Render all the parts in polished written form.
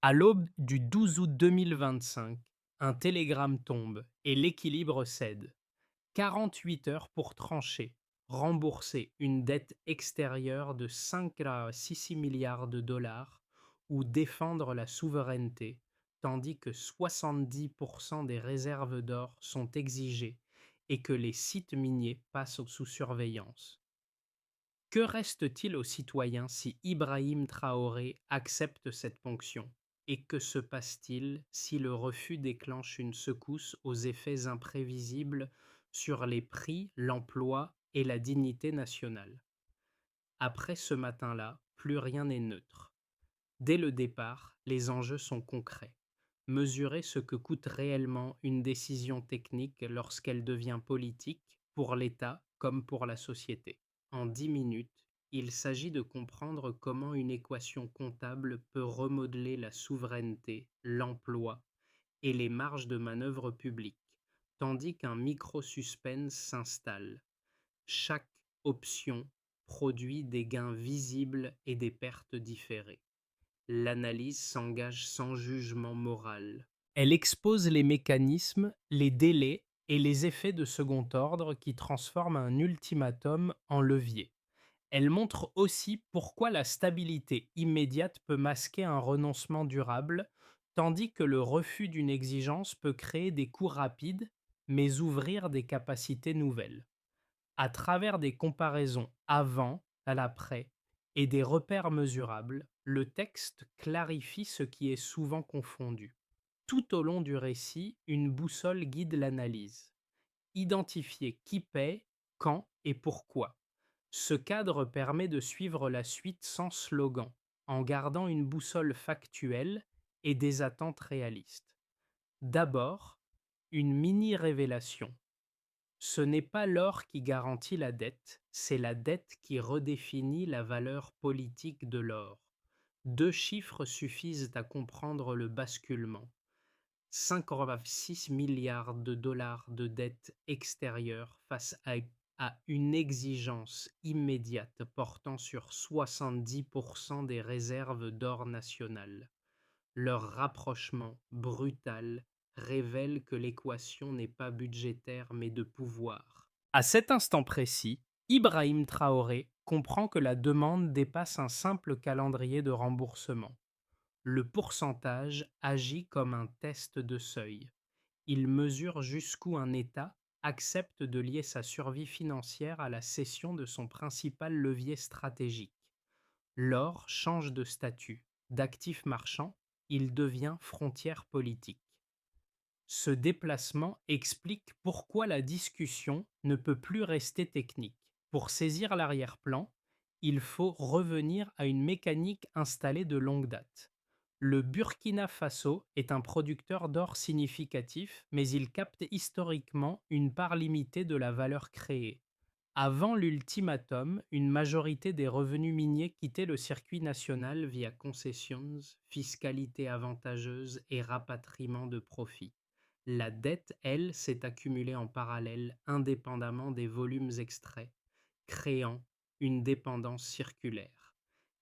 À l'aube du 12 août 2025, un télégramme tombe et l'équilibre cède. 48 heures pour trancher, rembourser une dette extérieure de 5,6 milliards de dollars ou défendre la souveraineté, tandis que 70% des réserves d'or sont exigées et que les sites miniers passent sous surveillance. Que reste-t-il aux citoyens si Ibrahim Traoré accepte cette ponction? Et que se passe-t-il si le refus déclenche une secousse aux effets imprévisibles sur les prix, l'emploi et la dignité nationale? Après ce matin-là, plus rien n'est neutre. Dès le départ, les enjeux sont concrets. Mesurer ce que coûte réellement une décision technique lorsqu'elle devient politique, pour l'État comme pour la société. En 10 minutes, il s'agit de comprendre comment une équation comptable peut remodeler la souveraineté, l'emploi et les marges de manœuvre publiques, tandis qu'un micro-suspense s'installe. Chaque option produit des gains visibles et des pertes différées. L'analyse s'engage sans jugement moral. Elle expose les mécanismes, les délais et les effets de second ordre qui transforment un ultimatum en levier. Elle montre aussi pourquoi la stabilité immédiate peut masquer un renoncement durable, tandis que le refus d'une exigence peut créer des coûts rapides, mais ouvrir des capacités nouvelles. À travers des comparaisons avant à l'après et des repères mesurables, le texte clarifie ce qui est souvent confondu. Tout au long du récit, une boussole guide l'analyse. Identifier qui paie, quand et pourquoi. Ce cadre permet de suivre la suite sans slogan, en gardant une boussole factuelle et des attentes réalistes. D'abord, une mini-révélation. Ce n'est pas l'or qui garantit la dette, c'est la dette qui redéfinit la valeur politique de l'or. Deux chiffres suffisent à comprendre le basculement. 5,6 milliards de dollars de dette extérieure face à une exigence immédiate portant sur 70% des réserves d'or nationales. Leur rapprochement brutal révèle que l'équation n'est pas budgétaire mais de pouvoir. À cet instant précis, Ibrahim Traoré comprend que la demande dépasse un simple calendrier de remboursement. Le pourcentage agit comme un test de seuil. Il mesure jusqu'où un État accepte de lier sa survie financière à la cession de son principal levier stratégique. L'or change de statut. D'actif marchand, il devient frontière politique. Ce déplacement explique pourquoi la discussion ne peut plus rester technique. Pour saisir l'arrière-plan, il faut revenir à une mécanique installée de longue date. Le Burkina Faso est un producteur d'or significatif, mais il capte historiquement une part limitée de la valeur créée. Avant l'ultimatum, une majorité des revenus miniers quittaient le circuit national via concessions, fiscalité avantageuse et rapatriement de profits. La dette, elle, s'est accumulée en parallèle, indépendamment des volumes extraits, créant une dépendance circulaire.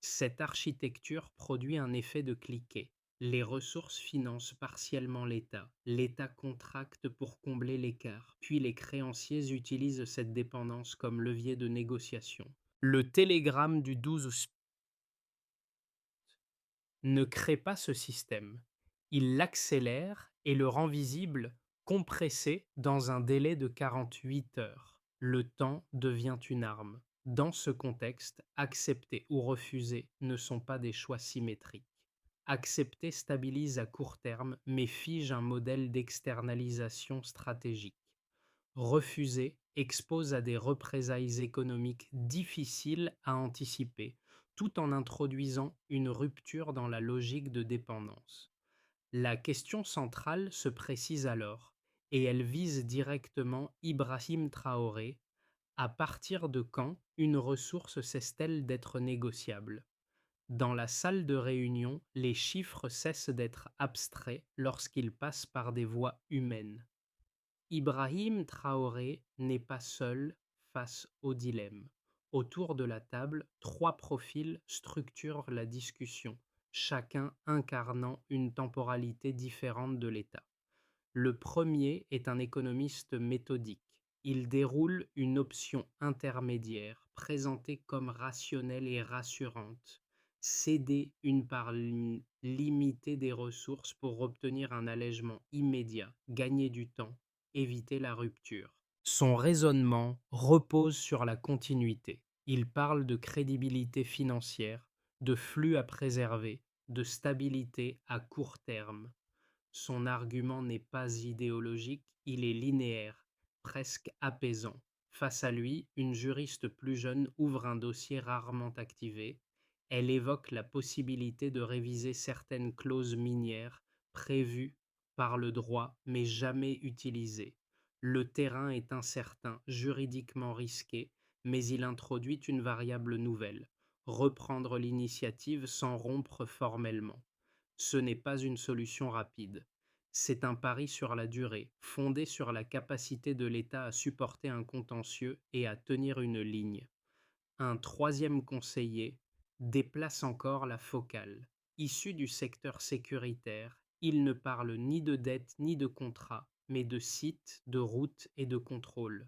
Cette architecture produit un effet de cliquet. Les ressources financent partiellement l'État. L'État contracte pour combler l'écart, puis les créanciers utilisent cette dépendance comme levier de négociation. Le télégramme du 12 ne crée pas ce système. Il l'accélère et le rend visible, compressé dans un délai de 48 heures. Le temps devient une arme. Dans ce contexte, accepter ou refuser ne sont pas des choix symétriques. Accepter stabilise à court terme, mais fige un modèle d'externalisation stratégique. Refuser expose à des représailles économiques difficiles à anticiper, tout en introduisant une rupture dans la logique de dépendance. La question centrale se précise alors, et elle vise directement Ibrahim Traoré. À partir de quand une ressource cesse-t-elle d'être négociable? Dans la salle de réunion, les chiffres cessent d'être abstraits lorsqu'ils passent par des voies humaines. Ibrahim Traoré n'est pas seul face au dilemme. Autour de la table, trois profils structurent la discussion, chacun incarnant une temporalité différente de l'État. Le premier est un économiste méthodique. Il déroule une option intermédiaire présentée comme rationnelle et rassurante. Céder une part limitée des ressources pour obtenir un allègement immédiat, gagner du temps, éviter la rupture. Son raisonnement repose sur la continuité. Il parle de crédibilité financière, de flux à préserver, de stabilité à court terme. Son argument n'est pas idéologique, il est linéaire, presque apaisant. Face à lui, une juriste plus jeune ouvre un dossier rarement activé. Elle évoque la possibilité de réviser certaines clauses minières prévues par le droit mais jamais utilisées. Le terrain est incertain, juridiquement risqué, mais il introduit une variable nouvelle: reprendre l'initiative sans rompre formellement. Ce n'est pas une solution rapide. C'est un pari sur la durée, fondé sur la capacité de l'État à supporter un contentieux et à tenir une ligne. Un troisième conseiller déplace encore la focale. Issu du secteur sécuritaire, il ne parle ni de dette ni de contrat, mais de sites, de routes et de contrôle.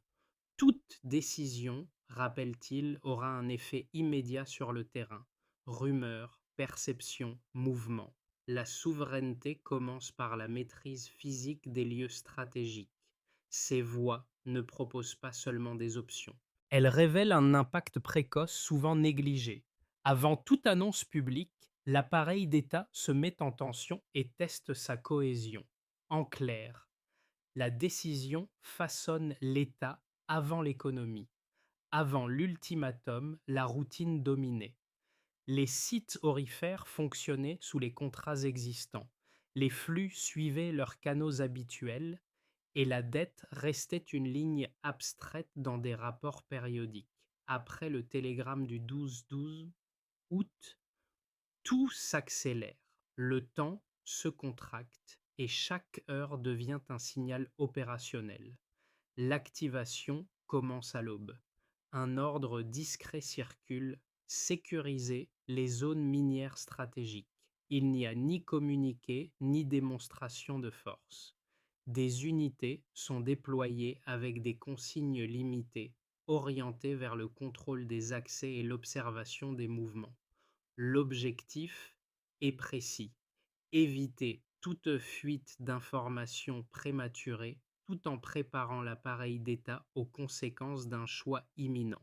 Toute décision, rappelle-t-il, aura un effet immédiat sur le terrain. Rumeurs, perceptions, mouvements. La souveraineté commence par la maîtrise physique des lieux stratégiques. Ces voies ne proposent pas seulement des options. Elles révèlent un impact précoce souvent négligé. Avant toute annonce publique, l'appareil d'État se met en tension et teste sa cohésion. En clair, la décision façonne l'État avant l'économie. Avant l'ultimatum, la routine dominait. Les sites aurifères fonctionnaient sous les contrats existants. Les flux suivaient leurs canaux habituels et la dette restait une ligne abstraite dans des rapports périodiques. Après le télégramme du 12 août, tout s'accélère. Le temps se contracte et chaque heure devient un signal opérationnel. L'activation commence à l'aube. Un ordre discret circule: sécuriser les zones minières stratégiques. Il n'y a ni communiqué ni démonstration de force. Des unités sont déployées avec des consignes limitées, orientées vers le contrôle des accès et l'observation des mouvements. L'objectif est précis: éviter toute fuite d'informations prématurée tout en préparant l'appareil d'État aux conséquences d'un choix imminent.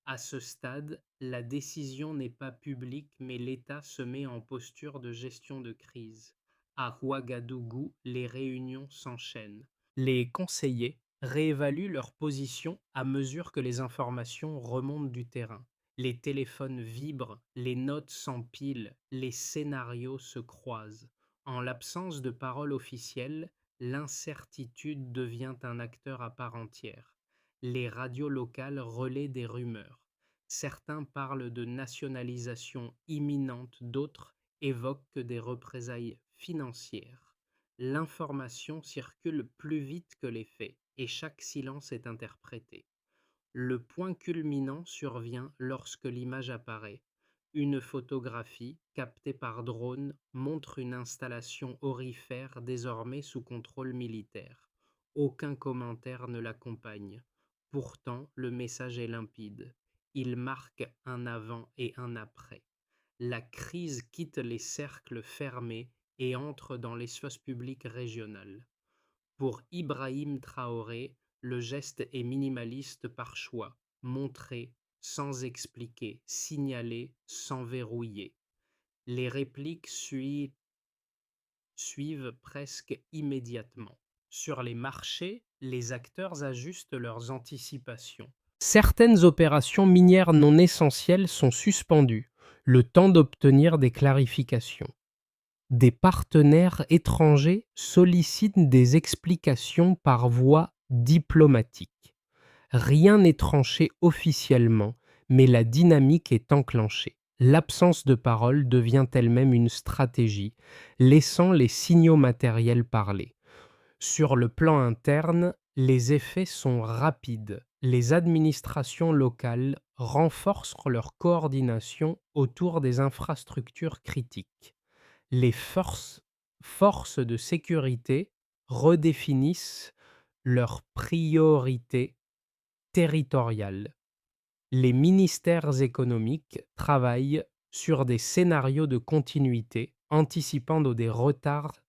À ce stade, la décision n'est pas publique, mais l'État se met en posture de gestion de crise. À Ouagadougou, les réunions s'enchaînent. Les conseillers réévaluent leur position à mesure que les informations remontent du terrain. Les téléphones vibrent, les notes s'empilent, les scénarios se croisent. En l'absence de parole officielle, l'incertitude devient un acteur à part entière. Les radios locales relaient des rumeurs. Certains parlent de nationalisation imminente, d'autres évoquent des représailles financières. L'information circule plus vite que les faits et chaque silence est interprété. Le point culminant survient lorsque l'image apparaît. Une photographie, captée par drone, montre une installation aurifère désormais sous contrôle militaire. Aucun commentaire ne l'accompagne. Pourtant, le message est limpide. Il marque un avant et un après. La crise quitte les cercles fermés et entre dans l'espace public régional. Pour Ibrahim Traoré, le geste est minimaliste par choix: montrer sans expliquer, signaler sans verrouiller. Les répliques suivent presque immédiatement. Sur les marchés, les acteurs ajustent leurs anticipations. Certaines opérations minières non essentielles sont suspendues, le temps d'obtenir des clarifications. Des partenaires étrangers sollicitent des explications par voie diplomatique. Rien n'est tranché officiellement, mais la dynamique est enclenchée. L'absence de parole devient elle-même une stratégie, laissant les signaux matériels parler. Sur le plan interne, les effets sont rapides. Les administrations locales renforcent leur coordination autour des infrastructures critiques. Les forces de sécurité redéfinissent leurs priorités territoriales. Les ministères économiques travaillent sur des scénarios de continuité, anticipant des retards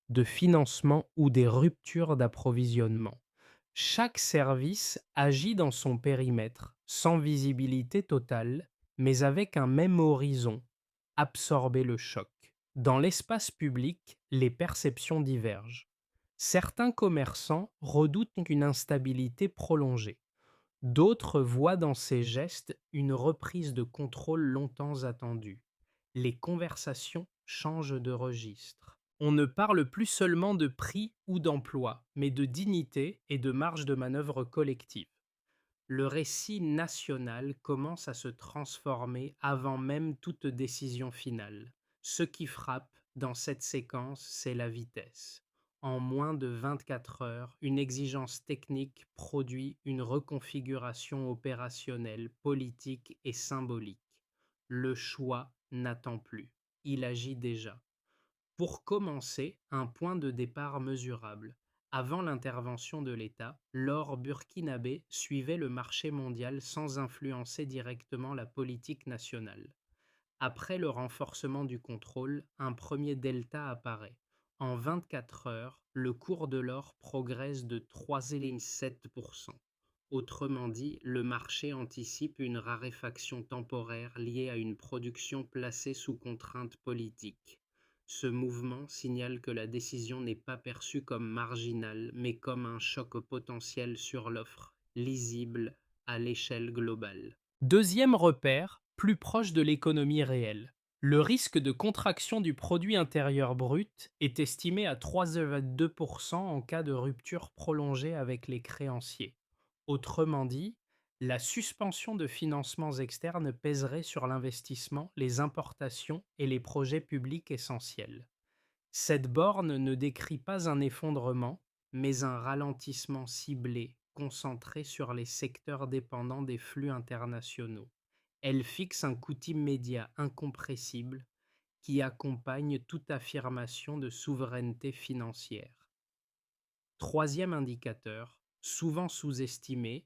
de financement ou des ruptures d'approvisionnement. Chaque service agit dans son périmètre, sans visibilité totale, mais avec un même horizon: absorber le choc. Dans l'espace public, les perceptions divergent. Certains commerçants redoutent une instabilité prolongée. D'autres voient dans ces gestes une reprise de contrôle longtemps attendue. Les conversations changent de registre. On ne parle plus seulement de prix ou d'emploi, mais de dignité et de marge de manœuvre collective. Le récit national commence à se transformer avant même toute décision finale. Ce qui frappe dans cette séquence, c'est la vitesse. En moins de 24 heures, une exigence technique produit une reconfiguration opérationnelle, politique et symbolique. Le choix n'attend plus. Il agit déjà. Pour commencer, un point de départ mesurable. Avant l'intervention de l'État, l'or burkinabé suivait le marché mondial sans influencer directement la politique nationale. Après le renforcement du contrôle, un premier delta apparaît. En 24 heures, le cours de l'or progresse de 3,7%. Autrement dit, le marché anticipe une raréfaction temporaire liée à une production placée sous contrainte politique. Ce mouvement signale que la décision n'est pas perçue comme marginale, mais comme un choc potentiel sur l'offre, lisible à l'échelle globale. Deuxième repère, plus proche de l'économie réelle. Le risque de contraction du produit intérieur brut est estimé à 3,2% en cas de rupture prolongée avec les créanciers. Autrement dit, la suspension de financements externes pèserait sur l'investissement, les importations et les projets publics essentiels. Cette borne ne décrit pas un effondrement, mais un ralentissement ciblé, concentré sur les secteurs dépendants des flux internationaux. Elle fixe un coût immédiat incompressible qui accompagne toute affirmation de souveraineté financière. Troisième indicateur, souvent sous-estimé,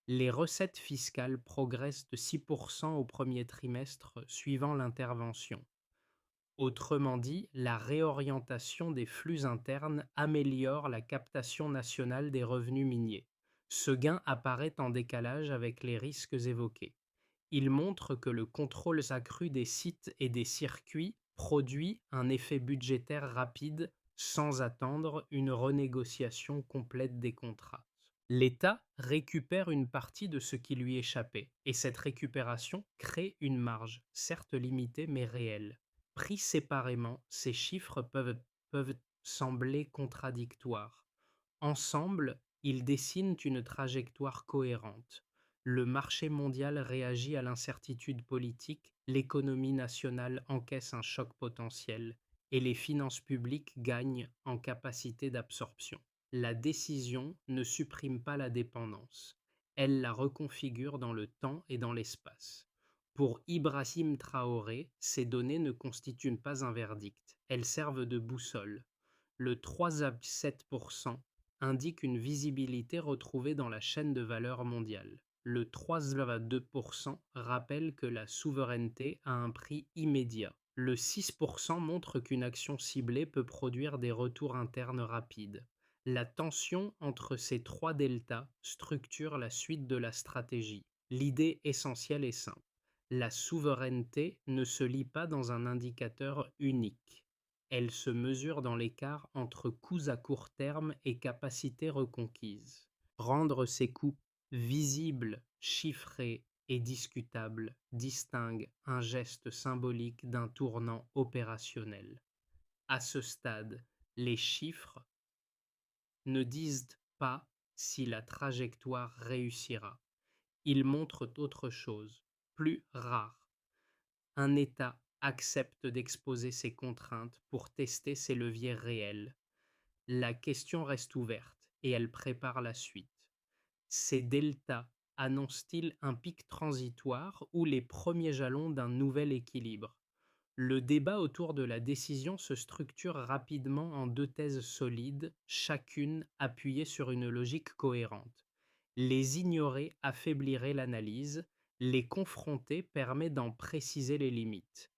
les recettes fiscales progressent de 6% au premier trimestre suivant l'intervention. Autrement dit, la réorientation des flux internes améliore la captation nationale des revenus miniers. Ce gain apparaît en décalage avec les risques évoqués. Il montre que le contrôle accru des sites et des circuits produit un effet budgétaire rapide sans attendre une renégociation complète des contrats. L'État récupère une partie de ce qui lui échappait, et cette récupération crée une marge, certes limitée mais réelle. Pris séparément, ces chiffres peuvent sembler contradictoires. Ensemble, ils dessinent une trajectoire cohérente. Le marché mondial réagit à l'incertitude politique, l'économie nationale encaisse un choc potentiel, et les finances publiques gagnent en capacité d'absorption. La décision ne supprime pas la dépendance, elle la reconfigure dans le temps et dans l'espace. Pour Ibrahim Traoré, ces données ne constituent pas un verdict, elles servent de boussole. Le 3,7% indique une visibilité retrouvée dans la chaîne de valeur mondiale. Le 3,2% rappelle que la souveraineté a un prix immédiat. Le 6% montre qu'une action ciblée peut produire des retours internes rapides. La tension entre ces trois deltas structure la suite de la stratégie. L'idée essentielle est simple. La souveraineté ne se lie pas dans un indicateur unique. Elle se mesure dans l'écart entre coûts à court terme et capacités reconquises. Rendre ces coûts visibles, chiffrés et discutables distingue un geste symbolique d'un tournant opérationnel. À ce stade, les chiffres ne disent pas si la trajectoire réussira. Ils montrent autre chose, plus rare. Un État accepte d'exposer ses contraintes pour tester ses leviers réels. La question reste ouverte et elle prépare la suite. Ces deltas annonce-t-il un pic transitoire ou les premiers jalons d'un nouvel équilibre? Le débat autour de la décision se structure rapidement en deux thèses solides, chacune appuyée sur une logique cohérente. Les ignorer affaiblirait l'analyse, les confronter permet d'en préciser les limites.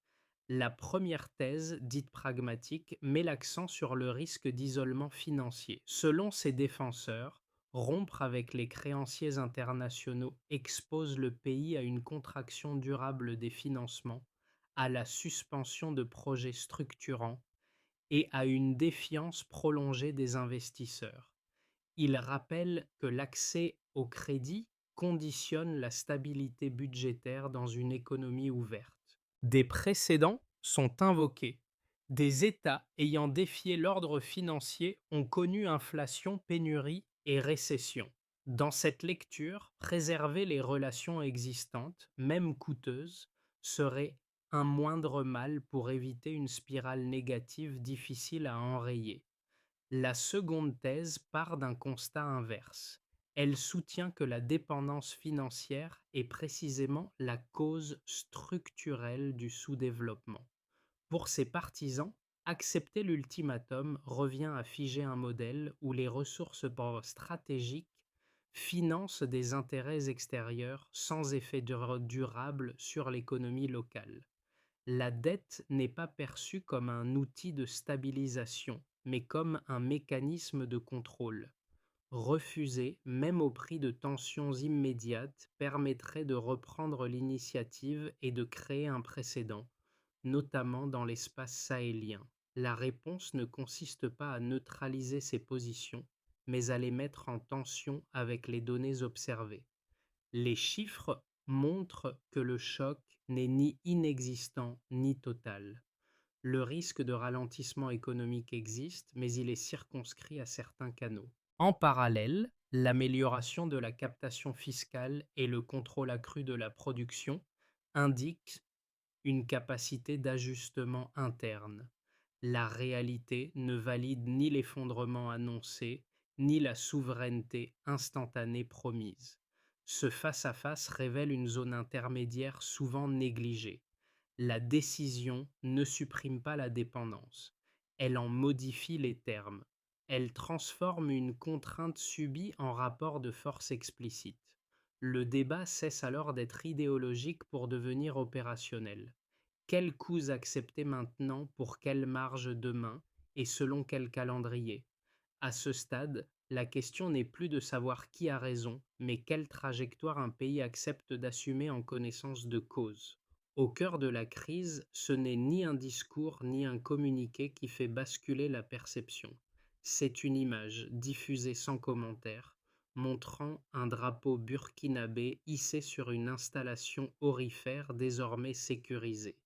La première thèse, dite pragmatique, met l'accent sur le risque d'isolement financier. Selon ses défenseurs, rompre avec les créanciers internationaux expose le pays à une contraction durable des financements, à la suspension de projets structurants et à une défiance prolongée des investisseurs. Il rappelle que l'accès au crédit conditionne la stabilité budgétaire dans une économie ouverte. Des précédents sont invoqués. Des États ayant défié l'ordre financier ont connu inflation, pénurie et récession. Dans cette lecture, préserver les relations existantes, même coûteuses, serait un moindre mal pour éviter une spirale négative difficile à enrayer. La seconde thèse part d'un constat inverse. Elle soutient que la dépendance financière est précisément la cause structurelle du sous-développement. Pour ses partisans, accepter l'ultimatum revient à figer un modèle où les ressources stratégiques financent des intérêts extérieurs sans effet durable sur l'économie locale. La dette n'est pas perçue comme un outil de stabilisation, mais comme un mécanisme de contrôle. Refuser, même au prix de tensions immédiates, permettrait de reprendre l'initiative et de créer un précédent, notamment dans l'espace sahélien. La réponse ne consiste pas à neutraliser ces positions, mais à les mettre en tension avec les données observées. Les chiffres montrent que le choc n'est ni inexistant ni total. Le risque de ralentissement économique existe, mais il est circonscrit à certains canaux. En parallèle, l'amélioration de la captation fiscale et le contrôle accru de la production indiquent une capacité d'ajustement interne. La réalité ne valide ni l'effondrement annoncé, ni la souveraineté instantanée promise. Ce face-à-face révèle une zone intermédiaire souvent négligée. La décision ne supprime pas la dépendance, elle en modifie les termes. Elle transforme une contrainte subie en rapport de force explicite. Le débat cesse alors d'être idéologique pour devenir opérationnel. Quels coûts accepter maintenant pour quelle marge demain et selon quel calendrier? À ce stade, la question n'est plus de savoir qui a raison, mais quelle trajectoire un pays accepte d'assumer en connaissance de cause. Au cœur de la crise, ce n'est ni un discours ni un communiqué qui fait basculer la perception. C'est une image diffusée sans commentaire, montrant un drapeau burkinabé hissé sur une installation aurifère désormais sécurisée.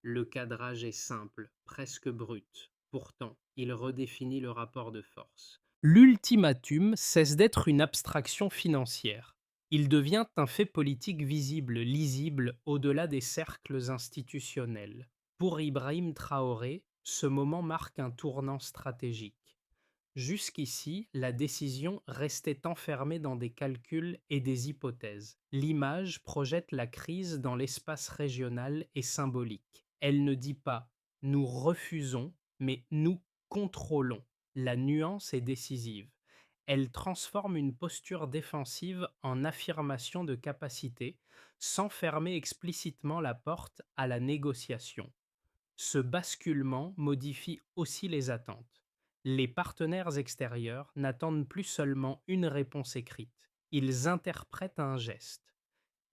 Le cadrage est simple, presque brut. Pourtant, il redéfinit le rapport de force. L'ultimatum cesse d'être une abstraction financière. Il devient un fait politique visible, lisible, au-delà des cercles institutionnels. Pour Ibrahim Traoré, ce moment marque un tournant stratégique. Jusqu'ici, la décision restait enfermée dans des calculs et des hypothèses. L'image projette la crise dans l'espace régional et symbolique. Elle ne dit pas «nous refusons», mais «nous contrôlons». La nuance est décisive. Elle transforme une posture défensive en affirmation de capacité, sans fermer explicitement la porte à la négociation. Ce basculement modifie aussi les attentes. Les partenaires extérieurs n'attendent plus seulement une réponse écrite, ils interprètent un geste.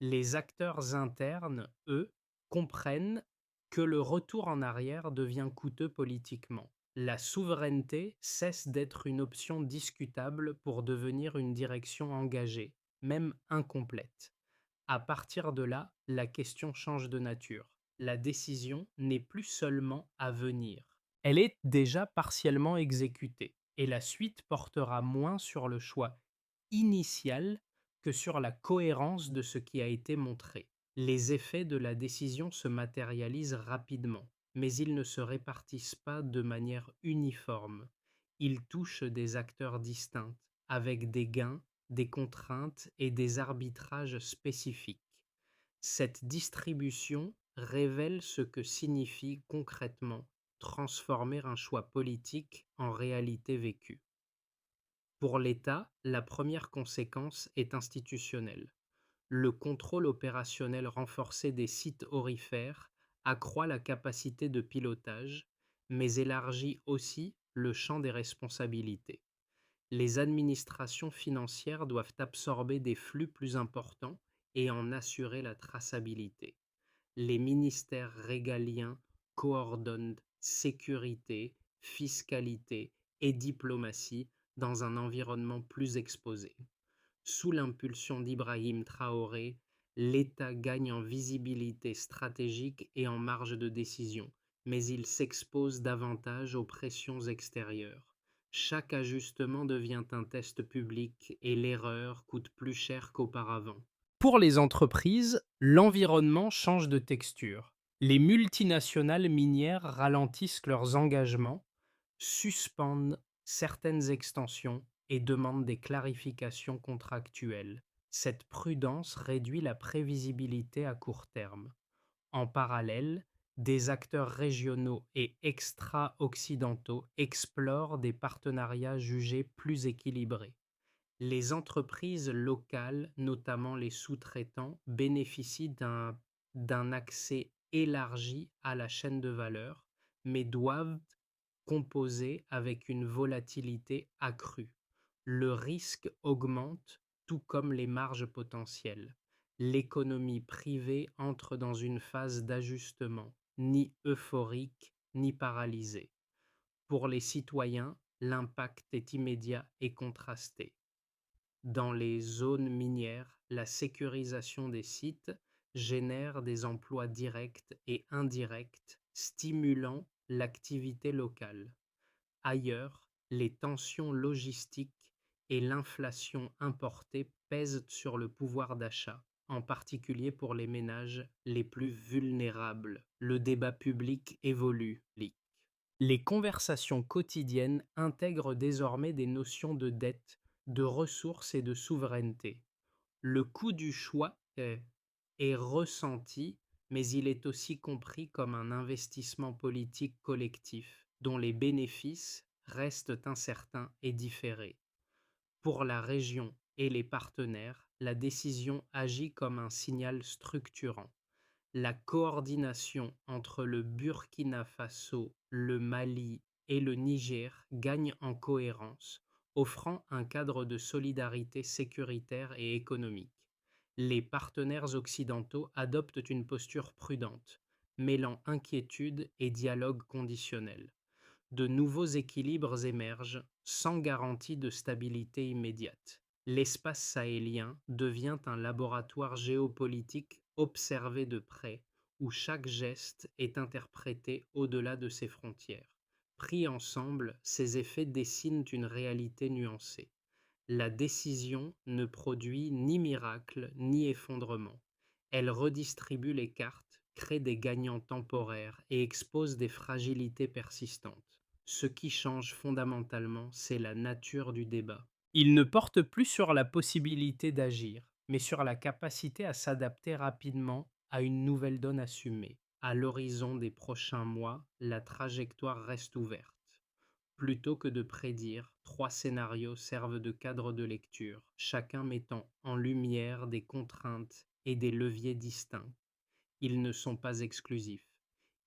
Les acteurs internes, eux, comprennent que le retour en arrière devient coûteux politiquement. La souveraineté cesse d'être une option discutable pour devenir une direction engagée, même incomplète. À partir de là, la question change de nature. La décision n'est plus seulement à venir. Elle est déjà partiellement exécutée, et la suite portera moins sur le choix initial que sur la cohérence de ce qui a été montré. Les effets de la décision se matérialisent rapidement, mais ils ne se répartissent pas de manière uniforme. Ils touchent des acteurs distincts, avec des gains des contraintes et des arbitrages spécifiques. Cette distribution révèle ce que signifie concrètement transformer un choix politique en réalité vécue. Pour l'État, la première conséquence est institutionnelle. Le contrôle opérationnel renforcé des sites aurifères accroît la capacité de pilotage, mais élargit aussi le champ des responsabilités. Les administrations financières doivent absorber des flux plus importants et en assurer la traçabilité. Les ministères régaliens coordonnent sécurité, fiscalité et diplomatie dans un environnement plus exposé. Sous l'impulsion d'Ibrahim Traoré, l'État gagne en visibilité stratégique et en marge de décision, mais il s'expose davantage aux pressions extérieures. Chaque ajustement devient un test public et l'erreur coûte plus cher qu'auparavant. Pour les entreprises, l'environnement change de texture. Les multinationales minières ralentissent leurs engagements, suspendent certaines extensions et demandent des clarifications contractuelles. Cette prudence réduit la prévisibilité à court terme. En parallèle, des acteurs régionaux et extra-occidentaux explorent des partenariats jugés plus équilibrés. Les entreprises locales, notamment les sous-traitants, bénéficient d'un accès élargi à la chaîne de valeur, mais doivent composer avec une volatilité accrue. Le risque augmente, tout comme les marges potentielles. L'économie privée entre dans une phase d'ajustement, ni euphorique, ni paralysée. Pour les citoyens, l'impact est immédiat et contrasté. Dans les zones minières, la sécurisation des sites génère des emplois directs et indirects, stimulant l'activité locale. Ailleurs, les tensions logistiques et l'inflation importée pèsent sur le pouvoir d'achat, en particulier pour les ménages les plus vulnérables. Le débat public évolue. Les conversations quotidiennes intègrent désormais des notions de dette, de ressources et de souveraineté. Le coût du choix est ressenti, mais il est aussi compris comme un investissement politique collectif, dont les bénéfices restent incertains et différés. Pour la région et les partenaires, la décision agit comme un signal structurant. La coordination entre le Burkina Faso, le Mali et le Niger gagne en cohérence, offrant un cadre de solidarité sécuritaire et économique. Les partenaires occidentaux adoptent une posture prudente, mêlant inquiétude et dialogue conditionnel. De nouveaux équilibres émergent, sans garantie de stabilité immédiate. L'espace sahélien devient un laboratoire géopolitique observé de près, où chaque geste est interprété au-delà de ses frontières. Pris ensemble, ces effets dessinent une réalité nuancée. La décision ne produit ni miracle ni effondrement. Elle redistribue les cartes, crée des gagnants temporaires et expose des fragilités persistantes. Ce qui change fondamentalement, c'est la nature du débat. Il ne porte plus sur la possibilité d'agir, mais sur la capacité à s'adapter rapidement à une nouvelle donne assumée. À l'horizon des prochains mois, la trajectoire reste ouverte. Plutôt que de prédire, trois scénarios servent de cadre de lecture, chacun mettant en lumière des contraintes et des leviers distincts. Ils ne sont pas exclusifs.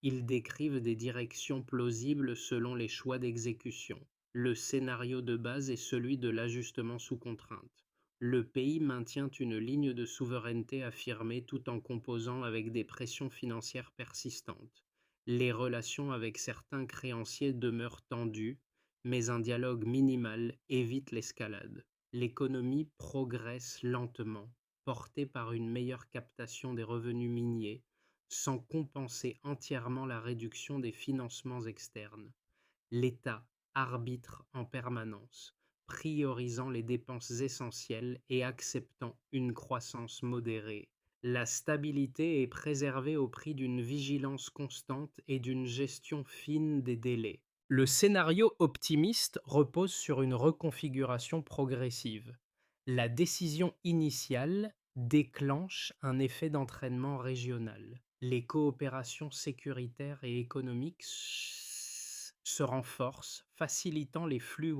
Ils décrivent des directions plausibles selon les choix d'exécution. Le scénario de base est celui de l'ajustement sous contrainte. Le pays maintient une ligne de souveraineté affirmée tout en composant avec des pressions financières persistantes. Les relations avec certains créanciers demeurent tendues, mais un dialogue minimal évite l'escalade. L'économie progresse lentement, portée par une meilleure captation des revenus miniers, sans compenser entièrement la réduction des financements externes. L'État arbitre en permanence, priorisant les dépenses essentielles et acceptant une croissance modérée. La stabilité est préservée au prix d'une vigilance constante et d'une gestion fine des délais. Le scénario optimiste repose sur une reconfiguration progressive. La décision initiale déclenche un effet d'entraînement régional. Les coopérations sécuritaires et économiques se renforcent, facilitant les flux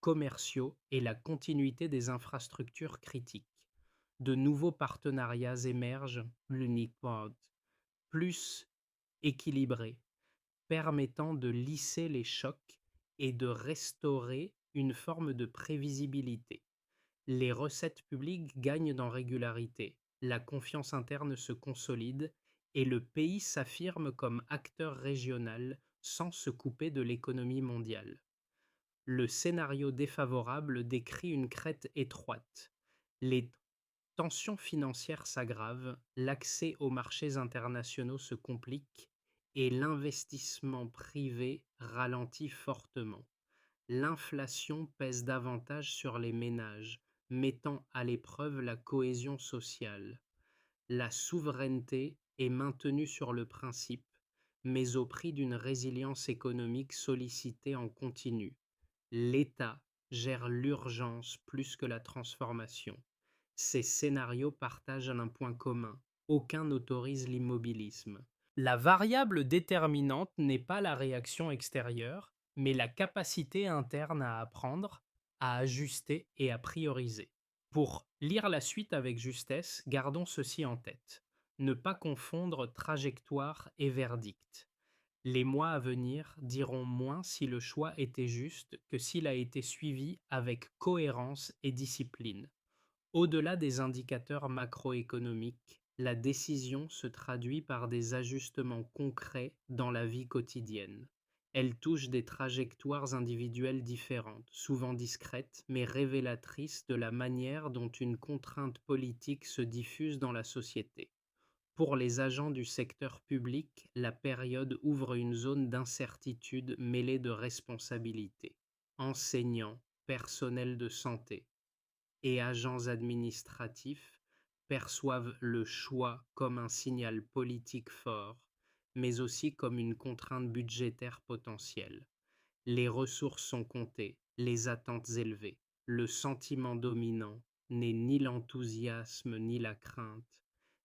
commerciaux et la continuité des infrastructures critiques. De nouveaux partenariats émergent, l'UNIQUAD, plus équilibrés, permettant de lisser les chocs et de restaurer une forme de prévisibilité. Les recettes publiques gagnent en régularité, la confiance interne se consolide et le pays s'affirme comme acteur régional sans se couper de l'économie mondiale. Le scénario défavorable décrit une crête étroite. Les tensions financières s'aggravent, l'accès aux marchés internationaux se complique et l'investissement privé ralentit fortement. L'inflation pèse davantage sur les ménages, mettant à l'épreuve la cohésion sociale. La souveraineté est maintenue sur le principe, mais au prix d'une résilience économique sollicitée en continu. L'État gère l'urgence plus que la transformation. Ces scénarios partagent un point commun. Aucun n'autorise l'immobilisme. La variable déterminante n'est pas la réaction extérieure, mais la capacité interne à apprendre, à ajuster et à prioriser. Pour lire la suite avec justesse, gardons ceci en tête. Ne pas confondre trajectoire et verdict. Les mois à venir diront moins si le choix était juste que s'il a été suivi avec cohérence et discipline. Au-delà des indicateurs macroéconomiques, la décision se traduit par des ajustements concrets dans la vie quotidienne. Elle touche des trajectoires individuelles différentes, souvent discrètes, mais révélatrices de la manière dont une contrainte politique se diffuse dans la société. Pour les agents du secteur public, la période ouvre une zone d'incertitude mêlée de responsabilité. Enseignants, personnel de santé et agents administratifs perçoivent le choix comme un signal politique fort, mais aussi comme une contrainte budgétaire potentielle. Les ressources sont comptées, les attentes élevées. Le sentiment dominant n'est ni l'enthousiasme ni la crainte,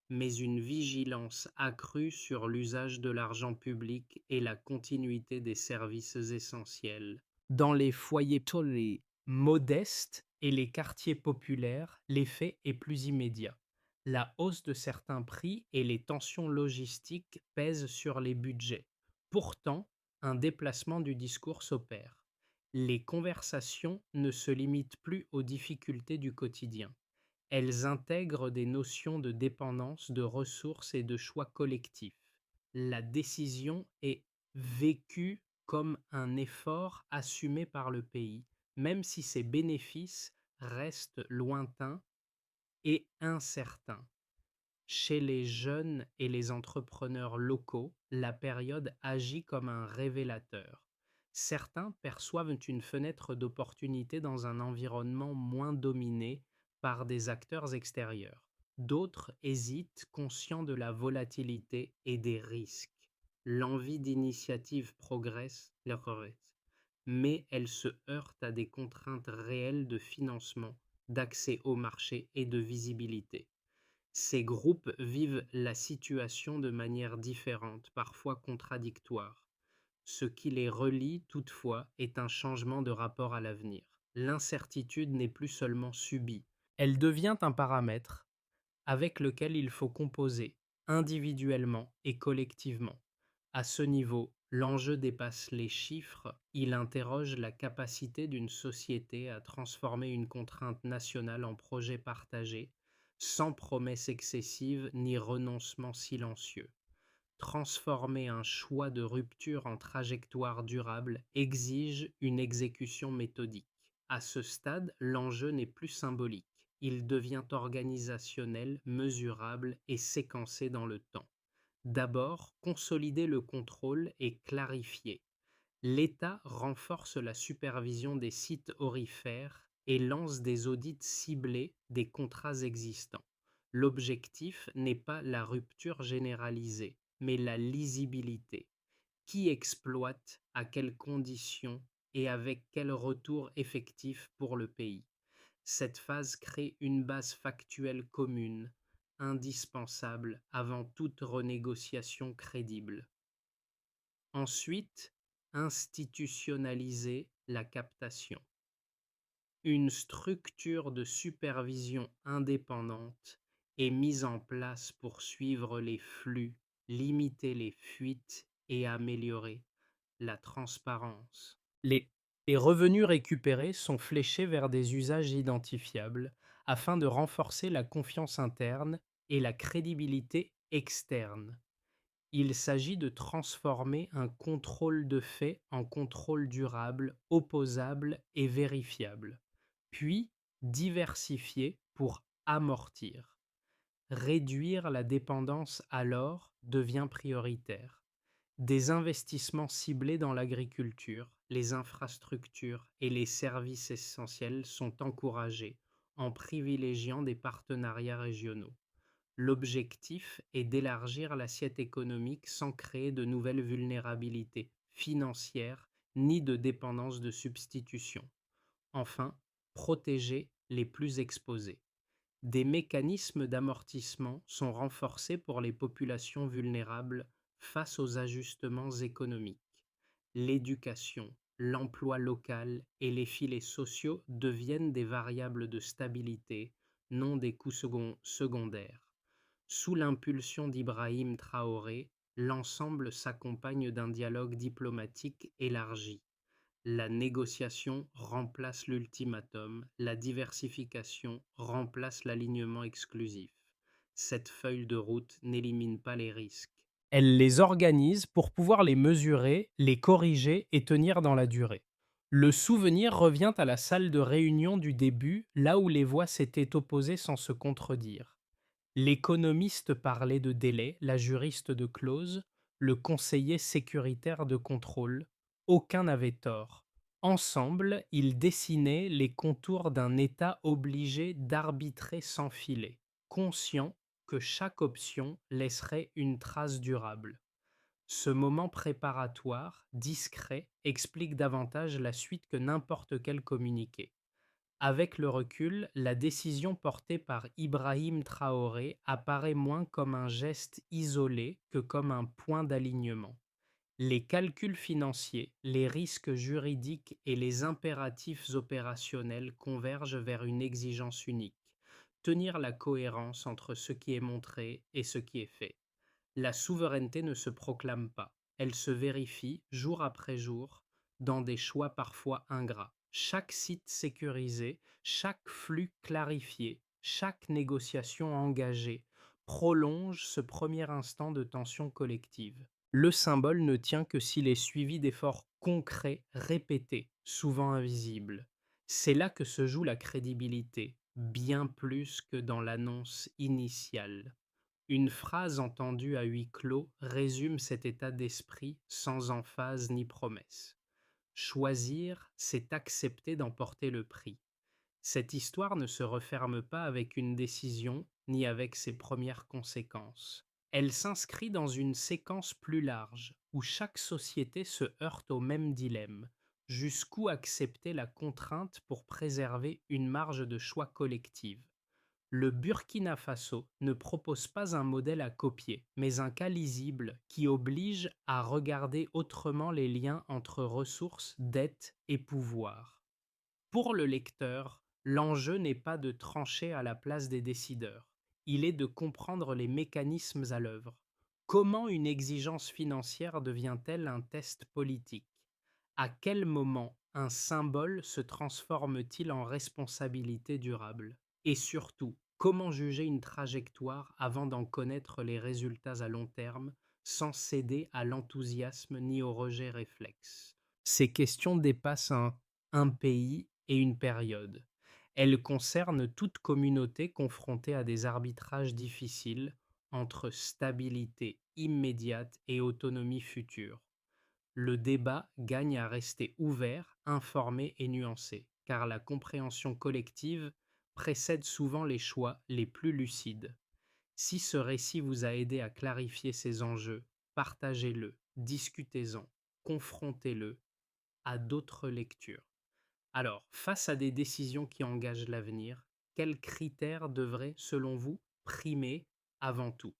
mais une vigilance accrue sur l'usage de l'argent public et la continuité des services essentiels. Dans les foyers modestes et les quartiers populaires, l'effet est plus immédiat. La hausse de certains prix et les tensions logistiques pèsent sur les budgets. Pourtant, un déplacement du discours s'opère. Les conversations ne se limitent plus aux difficultés du quotidien. Elles intègrent des notions de dépendance, de ressources et de choix collectifs. La décision est vécue comme un effort assumé par le pays, même si ses bénéfices restent lointains et incertains. Chez les jeunes et les entrepreneurs locaux, la période agit comme un révélateur. Certains perçoivent une fenêtre d'opportunité dans un environnement moins dominé par des acteurs extérieurs. D'autres hésitent, conscients de la volatilité et des risques. L'envie d'initiative progresse, mais elle se heurte à des contraintes réelles de financement, d'accès au marché et de visibilité. Ces groupes vivent la situation de manière différente, parfois contradictoire. Ce qui les relie toutefois est un changement de rapport à l'avenir. L'incertitude n'est plus seulement subie, elle devient un paramètre avec lequel il faut composer, individuellement et collectivement. À ce niveau, l'enjeu dépasse les chiffres, il interroge la capacité d'une société à transformer une contrainte nationale en projet partagé, sans promesse excessive ni renoncement silencieux. Transformer un choix de rupture en trajectoire durable exige une exécution méthodique. À ce stade, l'enjeu n'est plus symbolique, il devient organisationnel, mesurable et séquencé dans le temps. D'abord, consolider le contrôle et clarifier. L'État renforce la supervision des sites aurifères et lance des audits ciblés des contrats existants. L'objectif n'est pas la rupture généralisée, mais la lisibilité. Qui exploite, à quelles conditions et avec quel retour effectif pour le pays. Cette phase crée une base factuelle commune, indispensable avant toute renégociation crédible. Ensuite, institutionnaliser la captation. Une structure de supervision indépendante est mise en place pour suivre les flux, limiter les fuites et améliorer la transparence. Les revenus récupérés sont fléchés vers des usages identifiables afin de renforcer la confiance interne et la crédibilité externe. Il s'agit de transformer un contrôle de fait en contrôle durable, opposable et vérifiable, puis diversifier pour amortir. Réduire la dépendance alors devient prioritaire. Des investissements ciblés dans l'agriculture, les infrastructures et les services essentiels sont encouragés en privilégiant des partenariats régionaux. L'objectif est d'élargir l'assiette économique sans créer de nouvelles vulnérabilités financières ni de dépendance de substitution. Enfin, protéger les plus exposés. Des mécanismes d'amortissement sont renforcés pour les populations vulnérables face aux ajustements économiques. L'éducation, l'emploi local et les filets sociaux deviennent des variables de stabilité, non des coûts secondaires. Sous l'impulsion d'Ibrahim Traoré, l'ensemble s'accompagne d'un dialogue diplomatique élargi. La négociation remplace l'ultimatum, la diversification remplace l'alignement exclusif. Cette feuille de route n'élimine pas les risques. Elle les organise pour pouvoir les mesurer, les corriger et tenir dans la durée. Le souvenir revient à la salle de réunion du début, là où les voix s'étaient opposées sans se contredire. L'économiste parlait de délai, la juriste de clause, le conseiller sécuritaire de contrôle. Aucun n'avait tort. Ensemble, ils dessinaient les contours d'un État obligé d'arbitrer sans filet, conscient que chaque option laisserait une trace durable. Ce moment préparatoire, discret, explique davantage la suite que n'importe quel communiqué. Avec le recul, la décision portée par Ibrahim Traoré apparaît moins comme un geste isolé que comme un point d'alignement. Les calculs financiers, les risques juridiques et les impératifs opérationnels convergent vers une exigence unique: tenir la cohérence entre ce qui est montré et ce qui est fait. La souveraineté ne se proclame pas, elle se vérifie jour après jour dans des choix parfois ingrats. Chaque site sécurisé, chaque flux clarifié, chaque négociation engagée prolonge ce premier instant de tension collective. Le symbole ne tient que s'il est suivi d'efforts concrets, répétés, souvent invisibles. C'est là que se joue la crédibilité, bien plus que dans l'annonce initiale. Une phrase entendue à huis clos résume cet état d'esprit sans emphase ni promesse. Choisir, c'est accepter d'en porter le prix. Cette histoire ne se referme pas avec une décision ni avec ses premières conséquences. Elle s'inscrit dans une séquence plus large où chaque société se heurte au même dilemme: jusqu'où accepter la contrainte pour préserver une marge de choix collective. Le Burkina Faso ne propose pas un modèle à copier, mais un cas lisible qui oblige à regarder autrement les liens entre ressources, dettes et pouvoir. Pour le lecteur, l'enjeu n'est pas de trancher à la place des décideurs, il est de comprendre les mécanismes à l'œuvre. Comment une exigence financière devient-elle un test politique? À quel moment un symbole se transforme-t-il en responsabilité durable? Et surtout, comment juger une trajectoire avant d'en connaître les résultats à long terme, sans céder à l'enthousiasme ni au rejet réflexe? Ces questions dépassent un pays et une période. Elles concernent toute communauté confrontée à des arbitrages difficiles entre stabilité immédiate et autonomie future. Le débat gagne à rester ouvert, informé et nuancé, car la compréhension collective précède souvent les choix les plus lucides. Si ce récit vous a aidé à clarifier ces enjeux, partagez-le, discutez-en, confrontez-le à d'autres lectures. Alors, face à des décisions qui engagent l'avenir, quels critères devraient, selon vous, primer avant tout?